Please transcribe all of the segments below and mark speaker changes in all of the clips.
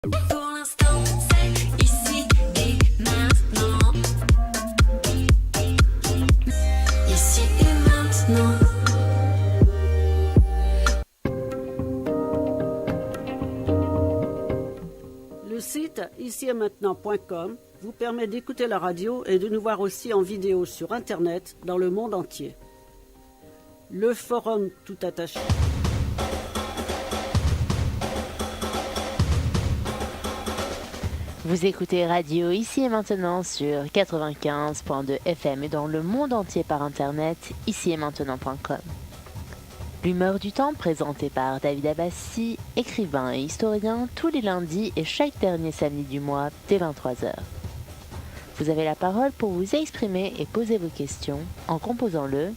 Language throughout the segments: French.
Speaker 1: Pour l'instant, c'est ici et maintenant. Ici et maintenant.
Speaker 2: Le site icietmaintenant.com vous permet d'écouter la radio et de nous voir aussi en vidéo sur Internet dans le monde entier. Le forum tout attaché.
Speaker 3: Vous écoutez Radio Ici et Maintenant sur 95.2 FM et dans le monde entier par Internet, icietmaintenant.com. L'humeur du temps, présentée par David Abbassi, écrivain et historien, tous les lundis et chaque dernier samedi du mois dès 23h. Vous avez la parole pour vous exprimer et poser vos questions en composant le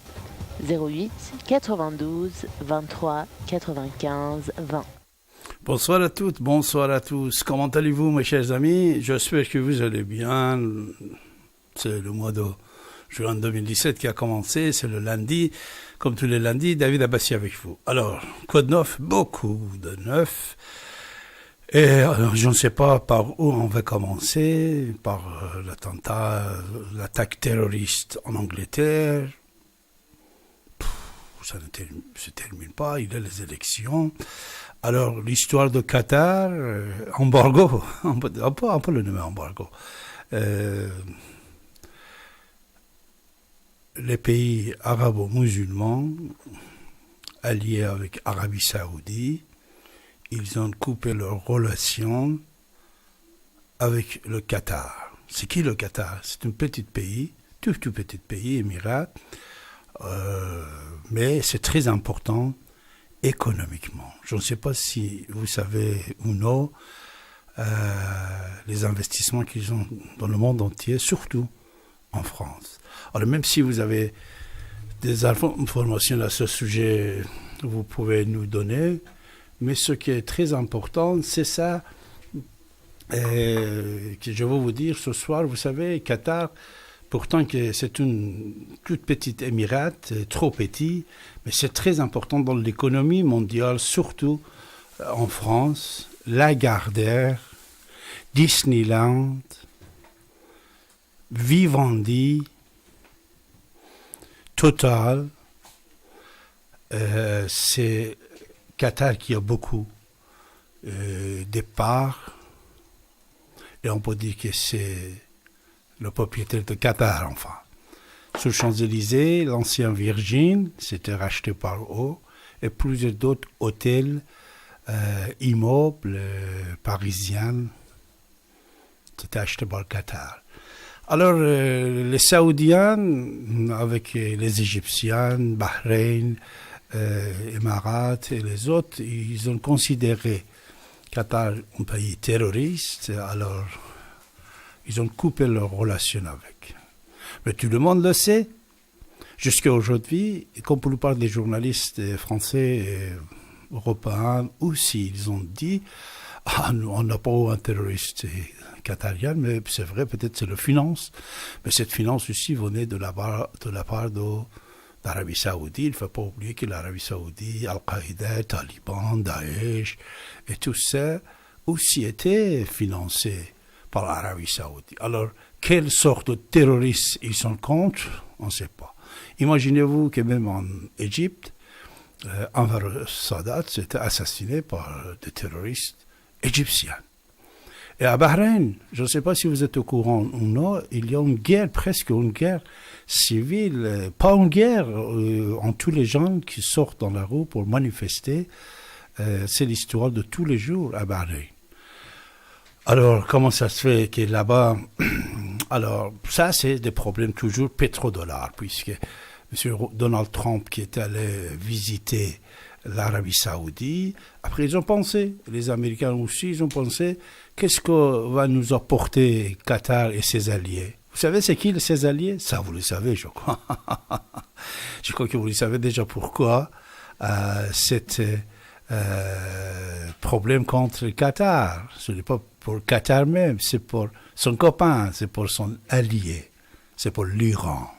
Speaker 3: 08 92 23 95 20.
Speaker 4: Bonsoir à toutes, bonsoir à tous. Comment allez-vous, mes chers amis? J'espère que vous allez bien. C'est le mois de juin 2017 qui a commencé, c'est le lundi. Comme tous les lundis, David Abbassi avec vous. Alors, quoi de neuf? Beaucoup de neuf. Et alors, je ne sais pas par où on va commencer. Par l'attaque terroriste en Angleterre. Ça ne se termine pas, il y a les élections. Alors, l'histoire de Qatar, embargo, on peut le nommer embargo. Les pays arabo-musulmans, alliés avec Arabie Saoudite, ils ont coupé leurs relations avec le Qatar. C'est qui le Qatar? C'est un petit pays, tout petit pays, émirat, mais c'est très important économiquement. Je ne sais pas si vous savez ou non les investissements qu'ils ont dans le monde entier, surtout en France. Alors même si vous avez des informations à ce sujet, vous pouvez nous donner, mais ce qui est très important, c'est ça que je veux vous dire ce soir. Vous savez, Qatar, pourtant que c'est une toute petite émirat, trop petit, mais c'est très important dans l'économie mondiale, surtout en France. Lagardère, Disneyland, Vivendi, Total, c'est Qatar qui a beaucoup de parts, et on peut dire que c'est le propriétaire de Qatar, enfin. Sur Champs-Élysées, l'ancien Virgin, c'était racheté par eux, et plusieurs d'autres hôtels, immeubles parisiens, c'était acheté par le Qatar. Alors, les Saoudiens, avec les Égyptiens, Bahreïn, Émirats et les autres, ils ont considéré Qatar un pays terroriste, alors ils ont coupé leur relation avec. Mais tout le monde le sait. Jusqu'à aujourd'hui, comme pour la plupart des journalistes français et européens aussi, ils ont dit on n'a pas un terroriste qatarien, mais c'est vrai, peut-être c'est la finance. Mais cette finance aussi venait de la part d'Arabie Saoudite. Il ne faut pas oublier que l'Arabie Saoudite, Al-Qaïda, Taliban, Daesh, et tout ça aussi était financé par l'Arabie Saoudite. Alors, quelle sorte de terroristes ils sont contre? On ne sait pas. Imaginez-vous que même en Égypte, Anwar Sadat s'était assassiné par des terroristes égyptiens. Et à Bahreïn, je ne sais pas si vous êtes au courant ou non, il y a une guerre, presque une guerre civile, pas une guerre, en tous les gens qui sortent dans la rue pour manifester. C'est l'histoire de tous les jours à Bahreïn. Alors, comment ça se fait que là-bas... Alors, ça, c'est des problèmes toujours pétrodollars, puisque M. Donald Trump, qui est allé visiter l'Arabie Saoudite, après, ils ont pensé, les Américains aussi, ils ont pensé, qu'est-ce que va nous apporter Qatar et ses alliés? Vous savez, c'est qui ses alliés? Ça, vous le savez, je crois. Je crois que vous le savez déjà pourquoi cet problème contre le Qatar. Ce n'est pas pour le Qatar même, c'est pour son copain, c'est pour son allié, c'est pour l'Iran.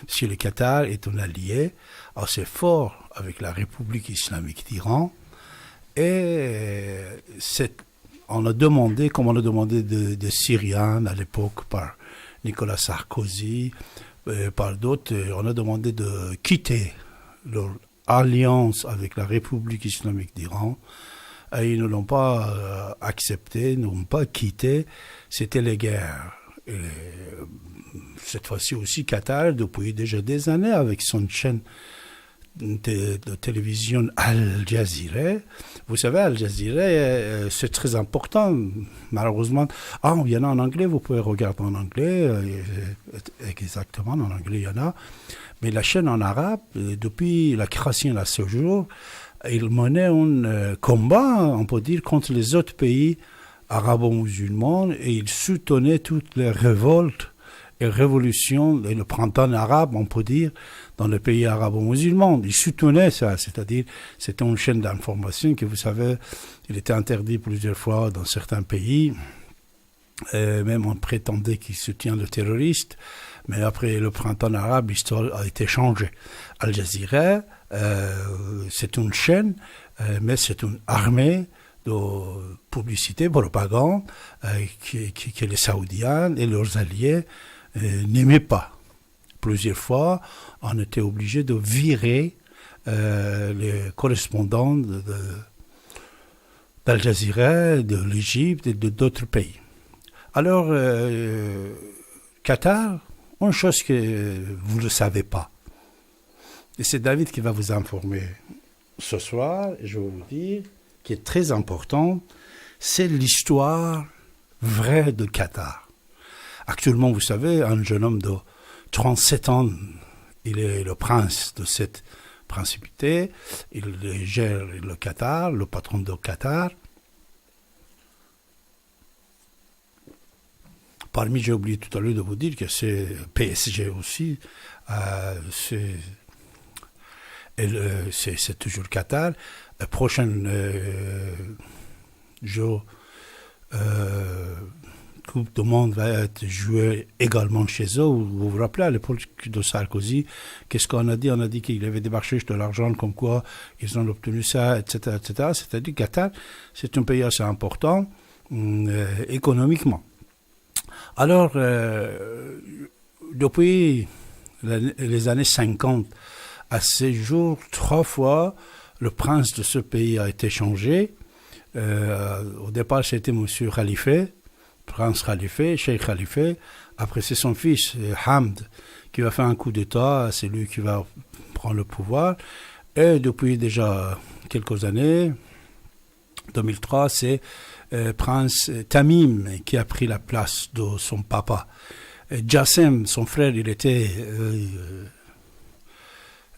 Speaker 4: Si le Qatar est un allié assez fort avec la République islamique d'Iran, et on a demandé, comme on a demandé de Syriens à l'époque par Nicolas Sarkozy, par d'autres, on a demandé de quitter leur alliance avec la République islamique d'Iran. Et ils ne l'ont pas accepté, n'ont pas quitté. C'était les guerres. Et cette fois-ci aussi, Qatar, depuis déjà des années, avec son chaîne de télévision Al Jazeera. Vous savez, Al Jazeera, c'est très important, malheureusement. Ah, il y en a en anglais, vous pouvez regarder en anglais. Exactement, en anglais, il y en a. Mais la chaîne en arabe, depuis la création à ce jour, il menait un combat, on peut dire, contre les autres pays arabo-musulmans et il soutenait toutes les révoltes et révolutions et le printemps arabe, on peut dire, dans les pays arabo-musulmans. Il soutenait ça, c'est-à-dire, c'était une chaîne d'information que, vous savez, il était interdit plusieurs fois dans certains pays. Même on prétendait qu'il soutient le terroriste. Mais après le printemps arabe, l'histoire a été changée. Al Jazeera, c'est une chaîne, mais c'est une armée de publicité, propagande, que les Saoudiens et leurs alliés n'aimaient pas. Plusieurs fois, on était obligé de virer les correspondants d'Al Jazeera, de l'Égypte et d'autres pays. Alors, Qatar, une chose que vous ne savez pas, et c'est David qui va vous informer ce soir, et je vais vous dire, qui est très important, c'est l'histoire vraie de Qatar. Actuellement, vous savez, un jeune homme de 37 ans, il est le prince de cette principauté, il gère le Qatar, le patron de Qatar. Parmi, j'ai oublié tout à l'heure de vous dire que c'est PSG aussi, c'est toujours Qatar. Le prochain jour, Coupe du Monde va être jouée également chez eux. Vous vous rappelez à l'époque de Sarkozy, qu'est-ce qu'on a dit? On a dit qu'il avait démarché de l'argent, comme quoi ils ont obtenu ça, etc., etc. C'est-à-dire que Qatar, c'est un pays assez important économiquement. Alors, depuis les années 50 à ces jours, 3 fois, le prince de ce pays a été changé. Au départ, c'était M. Khalifa, prince Khalifa, Cheikh Khalifa. Après, c'est son fils, Hamd, qui va faire un coup d'État. C'est lui qui va prendre le pouvoir. Et depuis déjà quelques années, 2003, c'est prince Tamim qui a pris la place de son papa. Jassem, son frère, il était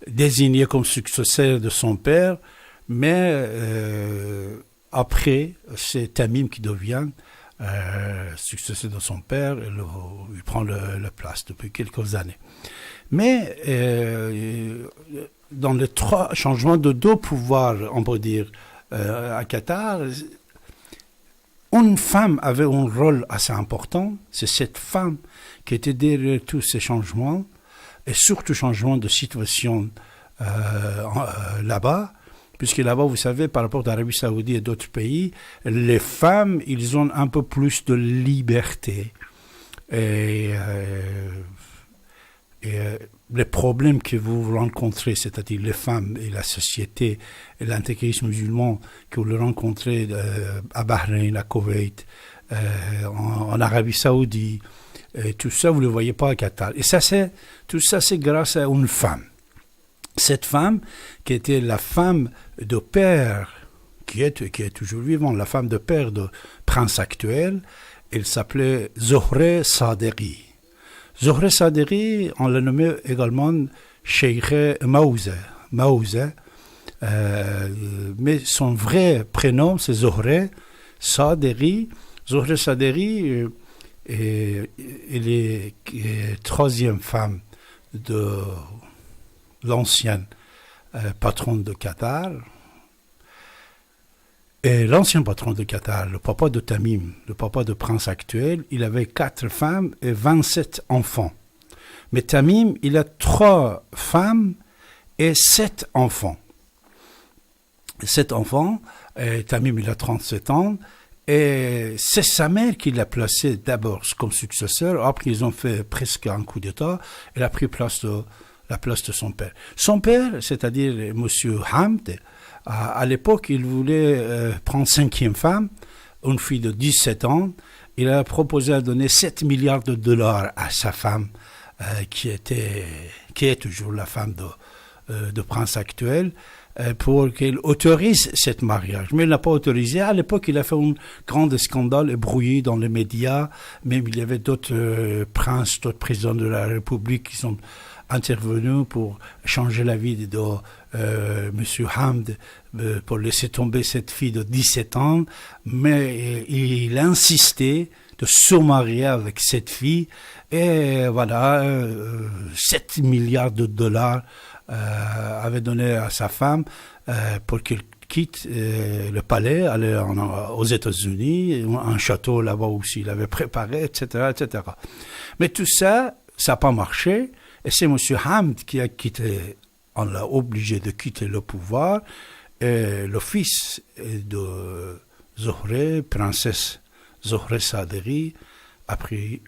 Speaker 4: désigné comme successeur de son père, mais après, c'est Tamim qui devient successeur de son père, il prend la place depuis quelques années. Mais dans les 3 changements de 2 pouvoirs, on peut dire, à Qatar, une femme avait un rôle assez important. C'est cette femme qui était derrière tous ces changements, et surtout changement de situation là-bas, puisque là-bas, vous savez, par rapport à l'Arabie Saoudite et d'autres pays, les femmes, ils ont un peu plus de liberté. Et les problèmes que vous rencontrez, c'est-à-dire les femmes et la société et l'intégrisme musulman que vous rencontrez à Bahreïn, à Koweït, en Arabie Saoudite, et tout ça, vous ne le voyez pas à Qatar. Et tout ça, c'est grâce à une femme. Cette femme, qui était la femme de père, qui est toujours vivante, la femme de père du prince actuel, elle s'appelait Zohreh Sadeghi. Zohreh Sadeghi, on l'a nommé également Cheikh Maouza, mais son vrai prénom, c'est Zohreh Sadeghi. Zohreh Sadeghi, elle est 3e femme de l'ancien patron de Qatar. Et l'ancien patron de Qatar, le papa de Tamim, le papa de prince actuel, il avait 4 femmes et 27 enfants. Mais Tamim, il a 3 femmes et 7 enfants. 7 enfants, et Tamim, il a 37 ans, Et c'est sa mère qui l'a placé d'abord comme successeur. Après, ils ont fait presque un coup d'État. Elle a pris la place de son père. Son père, c'est-à-dire Monsieur Hamd, à l'époque, il voulait prendre 5e femme, une fille de 17 ans. Il a proposé de donner 7 milliards de dollars à sa femme, qui est toujours la femme de prince actuel, pour qu'il autorise ce mariage. Mais il n'a pas autorisé. À l'époque, il a fait un grand scandale ébrouillé dans les médias. Même il y avait d'autres princes, d'autres présidents de la République qui sont intervenus pour changer la vie de Monsieur Hamd, pour laisser tomber cette fille de 17 ans. Mais il a insisté de se marier avec cette fille. Et voilà, 7 milliards de dollars avait donné à sa femme pour qu'il quitte le palais, aller aux États-Unis, un château là-bas aussi, il avait préparé, etc., etc. Mais tout ça, ça n'a pas marché, et c'est M. Hamd qui a quitté, on l'a obligé de quitter le pouvoir, et le fils de Zohreh, princesse Zohreh Sadeghi, a pris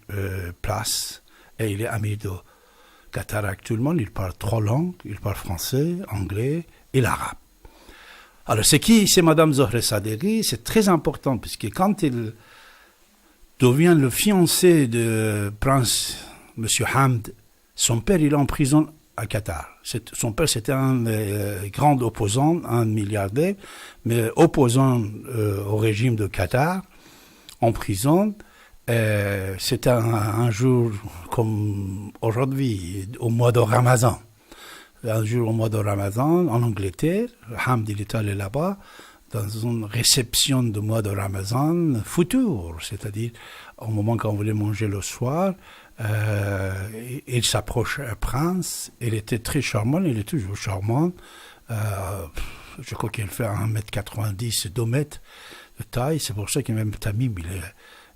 Speaker 4: place, et il est ami de Qatar actuellement. Il parle 3 langues, il parle français, anglais et l'arabe. Alors, c'est qui? C'est Madame Zohreh Sadeghi. C'est très important, puisque quand il devient le fiancé de prince M. Hamd, son père, il est en prison à Qatar. Son père, c'était un grand opposant, un milliardaire, mais opposant au régime de Qatar, en prison. C'était un jour comme aujourd'hui, au mois de Ramadan. Un jour au mois de Ramadan, en Angleterre, Hamd il est allé là-bas, dans une réception de mois de Ramadan, futur, c'est-à-dire au moment qu'on voulait manger le soir, il s'approche un prince, il était très charmant, il est toujours charmant, je crois qu'il fait 1m90, 2 mètres de taille, c'est pour ça que même Tamim, il est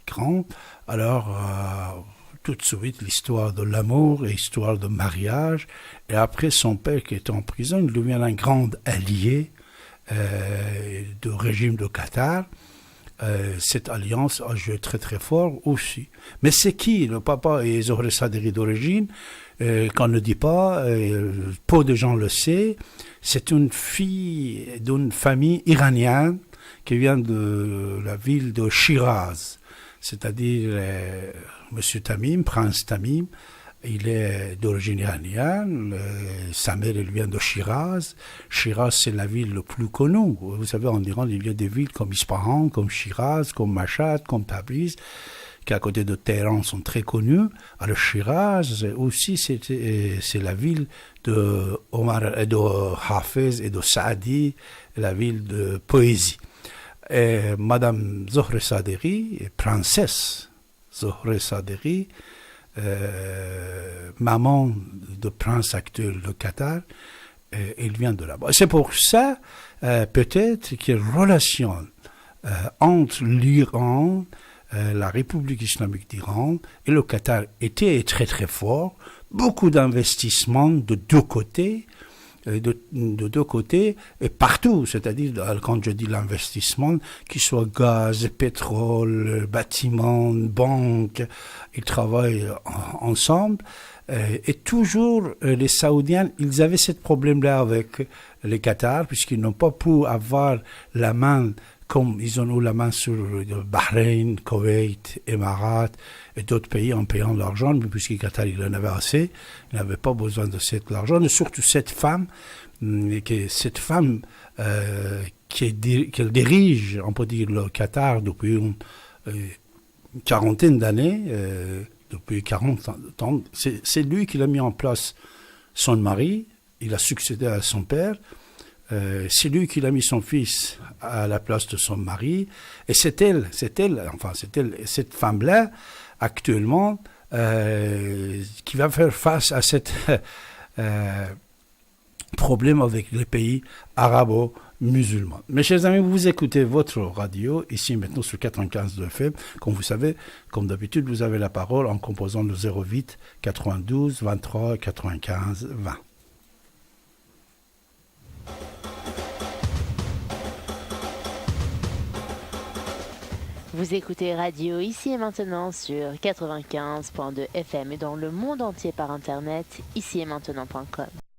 Speaker 4: grand. Alors, tout de suite, l'histoire de l'amour et l'histoire de mariage. Et après, son père qui était en prison, il devient un grand allié du régime de Qatar. Cette alliance a joué très très fort aussi. Mais c'est qui? Le papa est Zohreh Sadeghi d'origine, qu'on ne dit pas, peu de gens le savent. C'est une fille d'une famille iranienne qui vient de la ville de Shiraz. C'est-à-dire M. Tamim, prince Tamim, il est d'origine iranienne, sa mère elle vient de Shiraz. Shiraz, c'est la ville la plus connue. Vous savez, en Iran, il y a des villes comme Ispahan, comme Shiraz, comme Mashhad, comme Tabriz, qui à côté de Téhéran sont très connues. Alors Shiraz aussi, c'est la ville de Hafez et de Saadi, la ville de poésie. Et Madame Zohreh Sadeghi, princesse Zohreh Sadeghi, maman de prince actuel de Qatar, elle vient de là-bas. C'est pour ça, peut-être, qu'il y a une relation entre l'Iran, la République islamique d'Iran et le Qatar était très très fort. Beaucoup d'investissements de deux côtés. De deux côtés et partout, c'est-à-dire quand je dis l'investissement, qu'il soit gaz, pétrole, bâtiments, banques, ils travaillent ensemble et toujours les Saoudiens, ils avaient ce problème-là avec les Qatar puisqu'ils n'ont pas pu avoir la main comme ils ont eu la main sur le Bahreïn, Koweït, Émirats et d'autres pays en payant de l'argent, mais puisque Qatar il en avait assez, il n'avait pas besoin de cet argent, et surtout cette femme qu'elle dirige, on peut dire, le Qatar depuis une quarantaine d'années, depuis 40 ans. C'est lui qui a mis en place son mari, il a succédé à son père. C'est lui qui a mis son fils à la place de son mari. Et c'est elle, cette femme-là, actuellement, qui va faire face à cet problème avec les pays arabo-musulmans. Mes chers amis, vous écoutez votre radio, ici maintenant sur 95 FM. Comme vous savez, comme d'habitude, vous avez la parole en composant le 08 92 23 95 20.
Speaker 3: Vous écoutez Radio Ici et Maintenant sur 95.2 FM et dans le monde entier par internet, ici et maintenant.com.